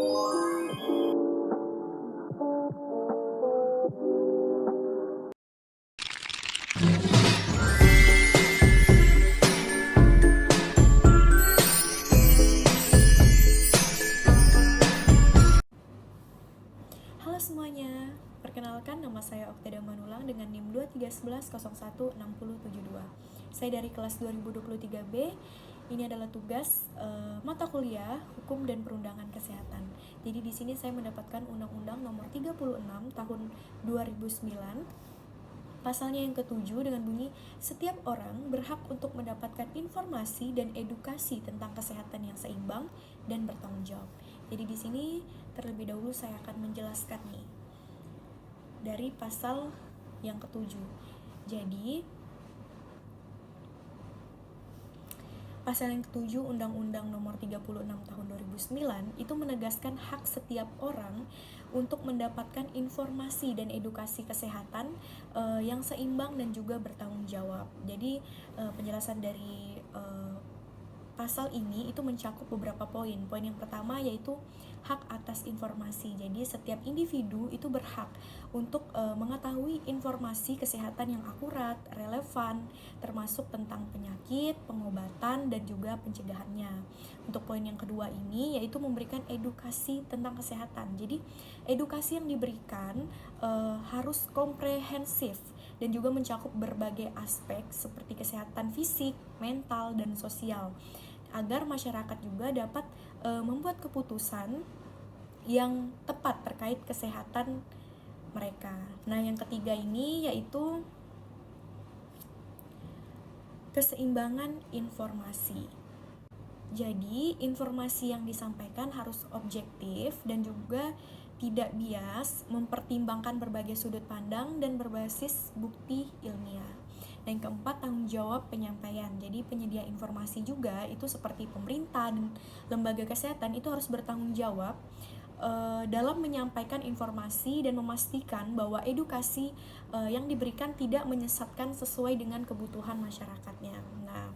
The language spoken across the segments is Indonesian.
Halo semuanya, perkenalkan nama saya Okteda Manulang dengan NIM 2311016072. Saya dari kelas 2023B. Ini adalah tugas mata kuliah Hukum dan Perundangan Kesehatan. Jadi di sini saya mendapatkan Undang-Undang Nomor 36 Tahun 2009. Pasalnya yang ketujuh dengan bunyi, setiap orang berhak untuk mendapatkan informasi dan edukasi tentang kesehatan yang seimbang dan bertanggung jawab. Jadi di sini terlebih dahulu saya akan menjelaskan nih dari pasal yang ketujuh. Jadi pasal yang ketujuh Undang-Undang Nomor 36 Tahun 2009 itu menegaskan hak setiap orang untuk mendapatkan informasi dan edukasi kesehatan yang seimbang dan juga bertanggung jawab. Jadi penjelasan dari pasal ini itu mencakup beberapa poin. Poin yang pertama yaitu hak atas informasi. Jadi setiap individu itu berhak untuk mengetahui informasi kesehatan yang akurat, relevan, termasuk tentang penyakit, pengobatan, dan juga pencegahannya. Untuk poin yang kedua ini yaitu memberikan edukasi tentang kesehatan. Jadi edukasi yang diberikan harus komprehensif dan juga mencakup berbagai aspek seperti kesehatan fisik, mental, dan sosial, agar masyarakat juga dapat membuat keputusan yang tepat terkait kesehatan mereka. Nah, yang ketiga ini yaitu keseimbangan informasi. Jadi, informasi yang disampaikan harus objektif dan juga tidak bias, mempertimbangkan berbagai sudut pandang dan berbasis bukti ilmiah. Dan yang keempat, tanggung jawab penyampaian. Jadi penyedia informasi juga itu seperti pemerintah dan lembaga kesehatan itu harus bertanggung jawab dalam menyampaikan informasi dan memastikan bahwa edukasi yang diberikan tidak menyesatkan sesuai dengan kebutuhan masyarakatnya. Nah,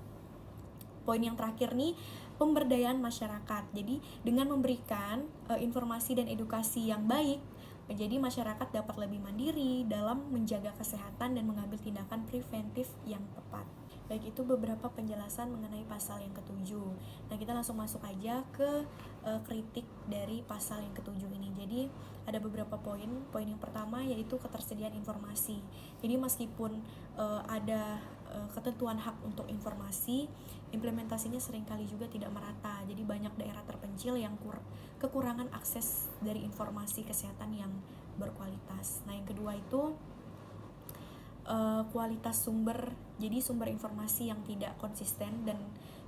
poin yang terakhir nih, pemberdayaan masyarakat. Jadi dengan memberikan informasi dan edukasi yang baik, jadi masyarakat dapat lebih mandiri dalam menjaga kesehatan dan mengambil tindakan preventif yang tepat. Baik, itu beberapa penjelasan mengenai pasal yang ketujuh. Nah, kita langsung masuk aja ke kritik dari pasal yang ketujuh ini. Jadi ada beberapa poin. Poin yang pertama yaitu ketersediaan informasi. Jadi meskipun ada ketentuan hak untuk informasi, implementasinya seringkali juga tidak merata. Jadi banyak daerah terpencil yang kekurangan akses dari informasi kesehatan yang berkualitas. Nah, yang kedua itu kualitas sumber. Jadi sumber informasi yang tidak konsisten dan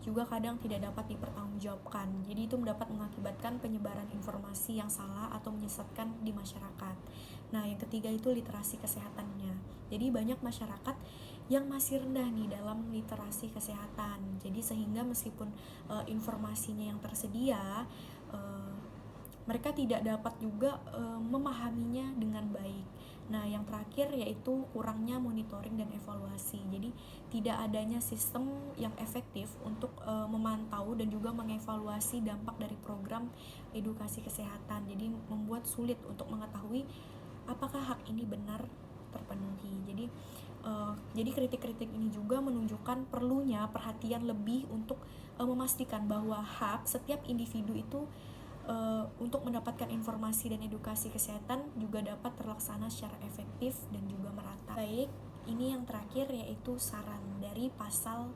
juga kadang tidak dapat dipertanggungjawabkan. Jadi itu dapat mengakibatkan penyebaran informasi yang salah atau menyesatkan di masyarakat. Nah, yang ketiga itu literasi kesehatannya. Jadi banyak masyarakat yang masih rendah nih dalam literasi kesehatan. Jadi sehingga meskipun informasinya yang tersedia, mereka tidak dapat juga memahaminya dengan baik. Nah, yang terakhir yaitu kurangnya monitoring dan evaluasi. Jadi tidak adanya sistem yang efektif untuk memantau dan juga mengevaluasi dampak dari program edukasi kesehatan. Jadi membuat sulit untuk mengetahui apakah hak ini benar terpenuhi. Jadi kritik-kritik ini juga menunjukkan perlunya perhatian lebih untuk memastikan bahwa hak setiap individu itu untuk mendapatkan informasi dan edukasi kesehatan juga dapat terlaksana secara efektif dan juga merata. Baik, ini yang terakhir yaitu saran dari pasal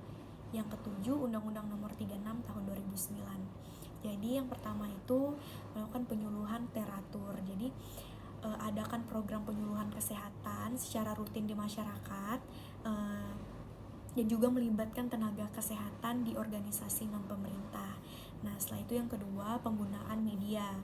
yang ketujuh Undang-Undang Nomor 36 Tahun 2009. Jadi yang pertama itu melakukan penyuluhan teratur. Jadi adakan program penyuluhan kesehatan secara rutin di masyarakat dan juga melibatkan tenaga kesehatan di organisasi non-pemerintah. Nah, setelah itu yang kedua, penggunaan media.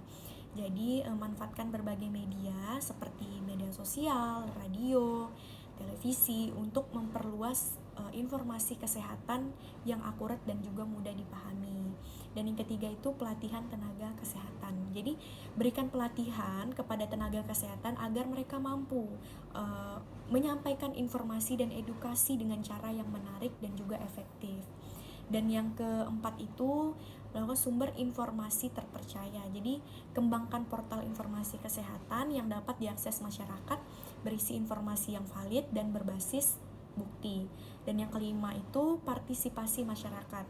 Jadi manfaatkan berbagai media seperti media sosial, radio, televisi untuk memperluas informasi kesehatan yang akurat dan juga mudah dipahami. Dan yang ketiga itu pelatihan tenaga kesehatan. Jadi berikan pelatihan kepada tenaga kesehatan agar mereka mampu menyampaikan informasi dan edukasi dengan cara yang menarik dan juga efektif. Dan yang keempat itu melakukan sumber informasi terpercaya. Jadi kembangkan portal informasi kesehatan yang dapat diakses masyarakat, berisi informasi yang valid dan berbasis bukti. Dan yang kelima itu partisipasi masyarakat.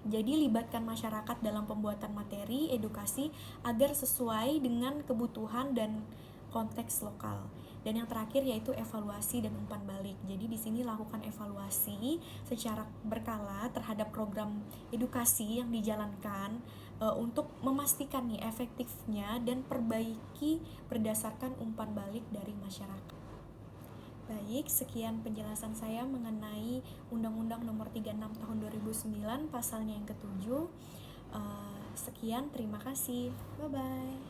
Jadi libatkan masyarakat dalam pembuatan materi edukasi agar sesuai dengan kebutuhan dan konteks lokal. Dan yang terakhir yaitu evaluasi dan umpan balik. Jadi di sini lakukan evaluasi secara berkala terhadap program edukasi yang dijalankan untuk memastikan nih efektifnya dan perbaiki berdasarkan umpan balik dari masyarakat. Baik, sekian penjelasan saya mengenai Undang-Undang Nomor 36 Tahun 2009 pasalnya yang ke-7. Sekian, terima kasih. Bye-bye.